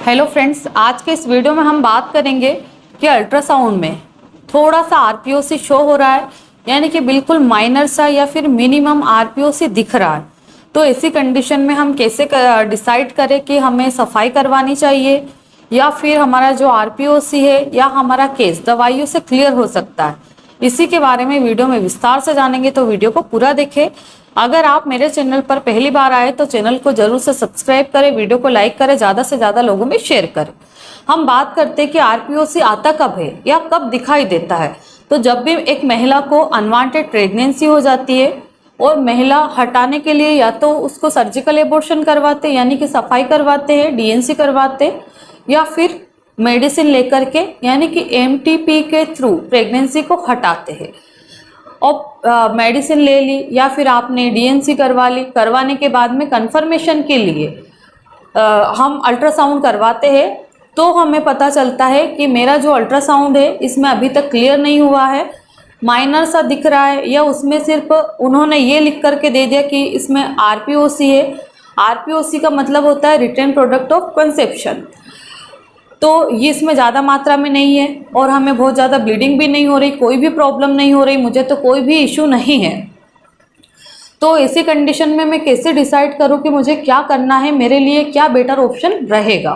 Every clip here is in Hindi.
हेलो फ्रेंड्स, आज के इस वीडियो में हम बात करेंगे कि अल्ट्रासाउंड में थोड़ा सा आरपीओसी शो हो रहा है, यानी कि बिल्कुल माइनर सा या फिर मिनिमम आरपीओसी दिख रहा है। तो ऐसी कंडीशन में हम कैसे डिसाइड करें कि हमें सफाई करवानी चाहिए या फिर हमारा जो आरपीओसी है या हमारा केस दवाइयों से क्लियर हो सकता है। इसी के बारे में वीडियो में विस्तार से जानेंगे, तो वीडियो को पूरा देखें। अगर आप मेरे चैनल पर पहली बार आए तो चैनल को जरूर से सब्सक्राइब करें, वीडियो को लाइक करें, ज़्यादा से ज़्यादा लोगों में शेयर करें। हम बात करते हैं कि आरपीओसी आता कब है या कब दिखाई देता है। तो जब भी एक महिला को अनवांटेड प्रेगनेंसी हो जाती है और महिला हटाने के लिए या तो उसको सर्जिकल एबॉर्शन करवाते हैं, यानी कि सफाई करवाते हैं, डीएनसी करवाते हैं, या फिर मेडिसिन लेकर के यानी कि एमटीपी के थ्रू प्रेगनेंसी को हटाते हैं। और मेडिसिन ले ली या फिर आपने डीएनसी करवा ली, करवाने के बाद में कंफर्मेशन के लिए हम अल्ट्रासाउंड करवाते हैं, तो हमें पता चलता है कि मेरा जो अल्ट्रासाउंड है इसमें अभी तक क्लियर नहीं हुआ है, माइनर सा दिख रहा है, या उसमें सिर्फ उन्होंने ये लिख करके दे दिया कि इसमें आरपीओसी है। आरपीओसी का मतलब होता है रिटर्न प्रोडक्ट ऑफ कंसेप्शन। तो ये इसमें ज़्यादा मात्रा में नहीं है और हमें बहुत ज़्यादा ब्लीडिंग भी नहीं हो रही, कोई भी प्रॉब्लम नहीं हो रही, मुझे तो कोई भी इशू नहीं है। तो ऐसी कंडीशन में मैं कैसे डिसाइड करूं कि मुझे क्या करना है, मेरे लिए क्या बेटर ऑप्शन रहेगा।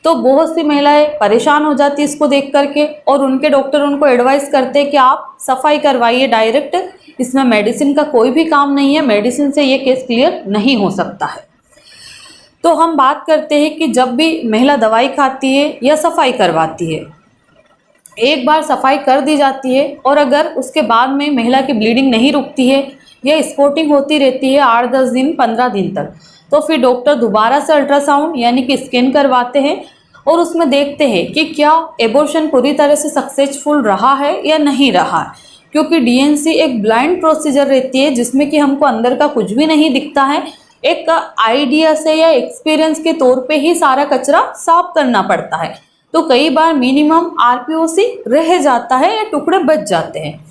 तो बहुत सी महिलाएं परेशान हो जाती है इसको देख करके, और उनके डॉक्टर उनको एडवाइस करते हैं कि आप सफाई करवाइए डायरेक्ट, इसमें मेडिसिन का कोई भी काम नहीं है, मेडिसिन से ये केस क्लियर नहीं हो सकता है। तो हम बात करते हैं कि जब भी महिला दवाई खाती है या सफाई करवाती है, एक बार सफाई कर दी जाती है और अगर उसके बाद में महिला की ब्लीडिंग नहीं रुकती है या स्पॉटिंग होती रहती है 8-10 दिन 15 दिन तक, तो फिर डॉक्टर दोबारा से अल्ट्रासाउंड यानी कि स्कैन करवाते हैं और उसमें देखते हैं कि क्या एबॉर्शन पूरी तरह से सक्सेसफुल रहा है या नहीं रहा है। क्योंकि डीएनसी एक ब्लाइंड प्रोसीजर रहती है जिसमें कि हमको अंदर का कुछ भी नहीं दिखता है, एक आइडिया से या एक्सपीरियंस के तौर पे ही सारा कचरा साफ करना पड़ता है। तो कई बार मिनिमम आरपीओसी रह जाता है या टुकड़े बच जाते हैं।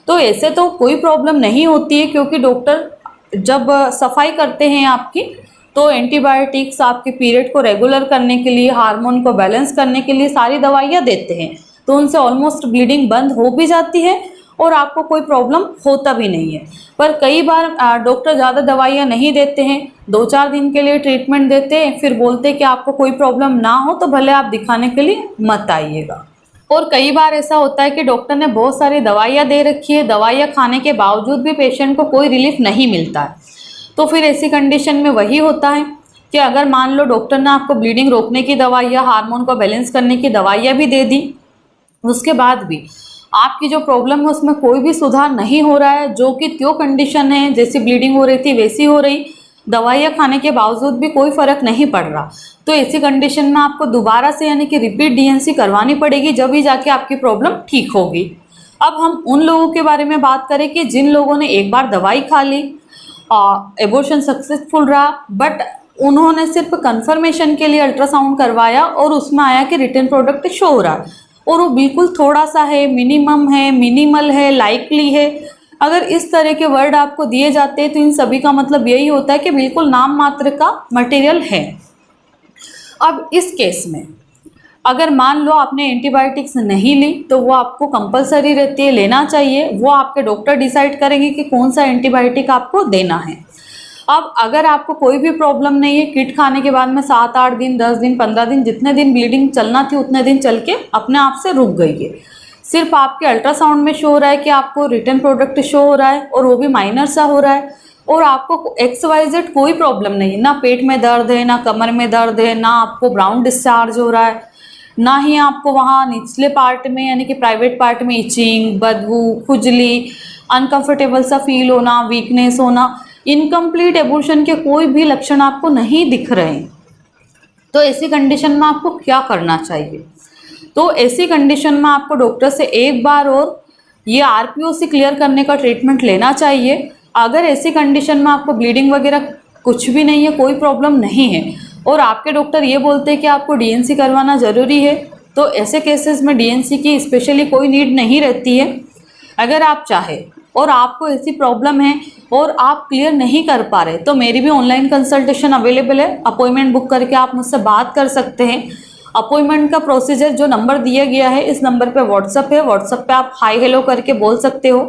तो ऐसे तो कोई प्रॉब्लम नहीं होती है, क्योंकि डॉक्टर जब सफाई करते हैं आपकी तो एंटीबायोटिक्स आपके पीरियड को रेगुलर करने के लिए, हार्मोन को बैलेंस करने के लिए सारी दवाइयाँ देते हैं, तो उनसे ऑलमोस्ट ब्लीडिंग बंद हो भी जाती है और आपको कोई प्रॉब्लम होता भी नहीं है। पर कई बार डॉक्टर ज़्यादा दवाइयाँ नहीं देते हैं, 2-4 दिन के लिए ट्रीटमेंट देते हैं, फिर बोलते हैं कि आपको कोई प्रॉब्लम ना हो तो भले आप दिखाने के लिए मत आइएगा। और कई बार ऐसा होता है कि डॉक्टर ने बहुत सारी दवाइयाँ दे रखी है, दवाइयाँ खाने के बावजूद भी पेशेंट को कोई रिलीफ नहीं मिलता है। तो फिर ऐसी कंडीशन में वही होता है कि अगर मान लो डॉक्टर ने आपको ब्लीडिंग रोकने की दवाइयाँ, हार्मोन को बैलेंस करने की दवाइयाँ भी दे दी, उसके बाद भी आपकी जो प्रॉब्लम है उसमें कोई भी सुधार नहीं हो रहा है, जो कि त्यो कंडीशन है, जैसी ब्लीडिंग हो रही थी वैसी हो रही, दवाइयाँ खाने के बावजूद भी कोई फर्क नहीं पड़ रहा, तो ऐसी कंडीशन में आपको दोबारा से यानी कि रिपीट डीएनसी करवानी पड़ेगी, जब ही जाके आपकी प्रॉब्लम ठीक होगी। अब हम उन लोगों के बारे में बात करें कि जिन लोगों ने एक बार दवाई खा ली, एबॉर्शन सक्सेसफुल रहा, बट उन्होंने सिर्फ कंफर्मेशन के लिए अल्ट्रासाउंड करवाया और उसमें आया कि रिटर्न प्रोडक्ट शो हो रहा है और वो बिल्कुल थोड़ा सा है, मिनिमम है, मिनिमल है, लाइकली है। अगर इस तरह के वर्ड आपको दिए जाते हैं तो इन सभी का मतलब यही होता है कि बिल्कुल नाम मात्र का मटेरियल है। अब इस केस में अगर मान लो आपने एंटीबायोटिक्स नहीं ली तो वो आपको कंपलसरी रहती है, लेना चाहिए। वो आपके डॉक्टर डिसाइड करेंगे कि कौन सा एंटीबायोटिक आपको देना है। अब अगर आपको कोई भी प्रॉब्लम नहीं है, किट खाने के बाद में 7-8 दिन, 10 दिन, 15 दिन, जितने दिन ब्लीडिंग चलना थी उतने दिन चल के अपने आप से रुक गई है, सिर्फ आपके अल्ट्रासाउंड में शो हो रहा है कि आपको रिटर्न प्रोडक्ट शो हो रहा है और वो भी माइनर सा हो रहा है, और आपको XYZ कोई प्रॉब्लम नहीं है, ना पेट में दर्द है, ना कमर में दर्द है, ना आपको ब्राउन डिस्चार्ज हो रहा है, ना ही आपको वहाँ निचले पार्ट में यानी कि प्राइवेट पार्ट में इचिंग, बदबू, खुजली, अनकंफर्टेबल सा फील होना, वीकनेस होना, इनकम्प्लीट एबॉर्शन के कोई भी लक्षण आपको नहीं दिख रहे हैं। तो ऐसी कंडीशन में आपको क्या करना चाहिए? तो ऐसी कंडीशन में आपको डॉक्टर से एक बार और ये आरपीओसी क्लियर करने का ट्रीटमेंट लेना चाहिए। अगर ऐसी कंडीशन में आपको ब्लीडिंग वगैरह कुछ भी नहीं है, कोई प्रॉब्लम नहीं है, और आपके डॉक्टर ये बोलते हैं कि आपको डीएनसी करवाना ज़रूरी है, तो ऐसे केसेस में डीएनसी की स्पेशली कोई नीड नहीं रहती है। अगर आप चाहे और आपको ऐसी प्रॉब्लम है और आप क्लियर नहीं कर पा रहे, तो मेरी भी ऑनलाइन कंसल्टेशन अवेलेबल है। अपॉइंटमेंट बुक करके आप मुझसे बात कर सकते हैं। अपॉइंटमेंट का प्रोसीजर जो नंबर दिया गया है, इस नंबर पे व्हाट्सअप है, व्हाट्सअप पे आप हाय हेलो करके बोल सकते हो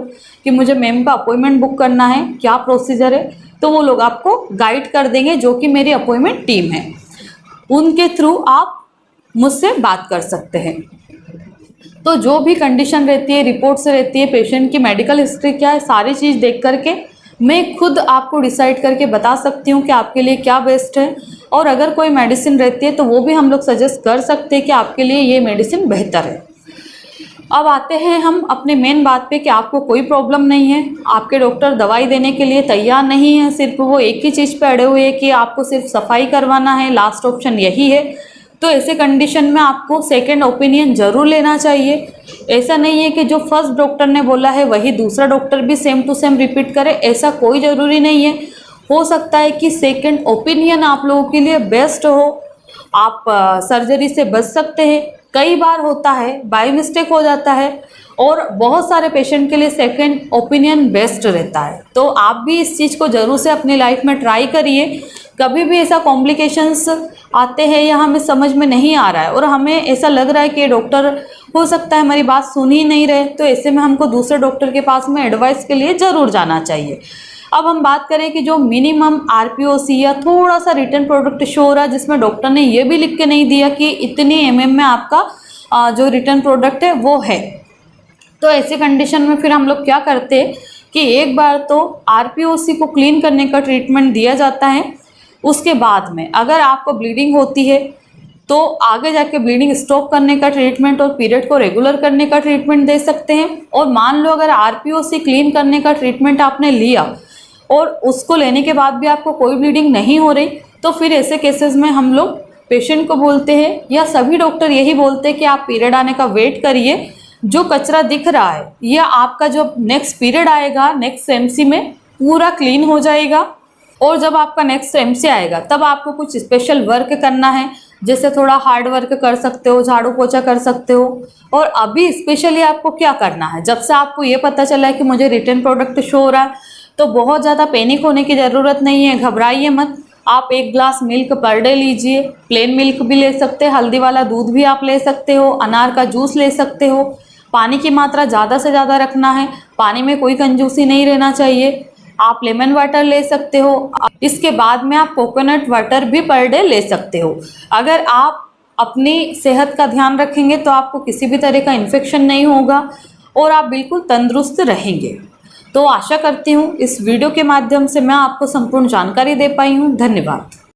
कि मुझे मैम का अपॉइंटमेंट बुक करना है, क्या प्रोसीजर है, तो वो लोग आपको गाइड कर देंगे, जो कि मेरी अपॉइंटमेंट टीम है, उनके थ्रू आप मुझसे बात कर सकते हैं। तो जो भी कंडीशन रहती है, रिपोर्ट्स रहती है, पेशेंट की मेडिकल हिस्ट्री क्या है, सारी चीज़ देख करके मैं खुद आपको डिसाइड करके बता सकती हूँ कि आपके लिए क्या बेस्ट है। और अगर कोई मेडिसिन रहती है तो वो भी हम लोग सजेस्ट कर सकते हैं कि आपके लिए ये मेडिसिन बेहतर है। अब आते हैं हम अपने मेन बात पे कि आपको कोई प्रॉब्लम नहीं है, आपके डॉक्टर दवाई देने के लिए तैयार नहीं है, सिर्फ वो एक ही चीज़ पे अड़े हुए हैं कि आपको सिर्फ सफाई करवाना है, लास्ट ऑप्शन यही है। तो ऐसे कंडीशन में आपको सेकंड ओपिनियन ज़रूर लेना चाहिए। ऐसा नहीं है कि जो फर्स्ट डॉक्टर ने बोला है वही दूसरा डॉक्टर भी सेम टू सेम रिपीट करे, ऐसा कोई ज़रूरी नहीं है। हो सकता है कि सेकंड ओपिनियन आप लोगों के लिए बेस्ट हो, आप सर्जरी से बच सकते हैं। कई बार होता है, बाय मिस्टेक हो जाता है, और बहुत सारे पेशेंट के लिए सेकंड ओपिनियन बेस्ट रहता है। तो आप भी इस चीज़ को ज़रूर से अपनी लाइफ में ट्राई करिए। कभी भी ऐसा कॉम्प्लिकेशंस आते हैं या हमें समझ में नहीं आ रहा है और हमें ऐसा लग रहा है कि डॉक्टर हो सकता है हमारी बात सुन ही नहीं रहे, तो ऐसे में हमको दूसरे डॉक्टर के पास में एडवाइस के लिए ज़रूर जाना चाहिए। अब हम बात करें कि जो मिनिमम आरपीओसी या थोड़ा सा रिटर्न प्रोडक्ट शो हो रहा है, जिसमें डॉक्टर ने ये भी लिख के नहीं दिया कि इतनी एमएम में आपका जो रिटर्न प्रोडक्ट है वो है, तो ऐसे कंडीशन में फिर हम लोग क्या करते हैं कि एक बार तो आरपीओसी को क्लीन करने का ट्रीटमेंट दिया जाता है। उसके बाद में अगर आपको ब्लीडिंग होती है तो आगे जाके ब्लीडिंग स्टॉप करने का ट्रीटमेंट और पीरियड को रेगुलर करने का ट्रीटमेंट दे सकते हैं। और मान लो अगर आरपीओसी क्लीन करने का ट्रीटमेंट आपने लिया और उसको लेने के बाद भी आपको कोई ब्लीडिंग नहीं हो रही, तो फिर ऐसे केसेस में हम लोग पेशेंट को बोलते हैं, या सभी डॉक्टर यही बोलते हैं कि आप पीरियड आने का वेट करिए। जो कचरा दिख रहा है या आपका जो नेक्स्ट पीरियड आएगा नेक्स्ट एमसी में पूरा क्लीन हो जाएगा। और जब आपका नेक्स्ट एमसी आएगा तब आपको कुछ स्पेशल वर्क करना है, जैसे थोड़ा हार्ड वर्क कर सकते हो, झाड़ू पोछा कर सकते हो। और अभी स्पेशली आपको क्या करना है, जब से आपको ये पता चला है कि मुझे रिटर्न प्रोडक्ट शो हो रहा है, तो बहुत ज़्यादा पैनिक होने की ज़रूरत नहीं है, घबराइए मत। आप 1 ग्लास मिल्क पर डे लीजिए, प्लेन मिल्क भी ले सकते हैं, हल्दी वाला दूध भी आप ले सकते हो, अनार का जूस ले सकते हो। पानी की मात्रा ज़्यादा से ज़्यादा रखना है, पानी में कोई कंजूसी नहीं रहना चाहिए। आप लेमन वाटर ले सकते हो, इसके बाद में आप कोकोनट वाटर भी पर डे ले सकते हो। अगर आप अपनी सेहत का ध्यान रखेंगे तो आपको किसी भी तरह का इन्फेक्शन नहीं होगा और आप बिल्कुल तंदुरुस्त रहेंगे। तो आशा करती हूँ इस वीडियो के माध्यम से मैं आपको संपूर्ण जानकारी दे पाई हूँ। धन्यवाद।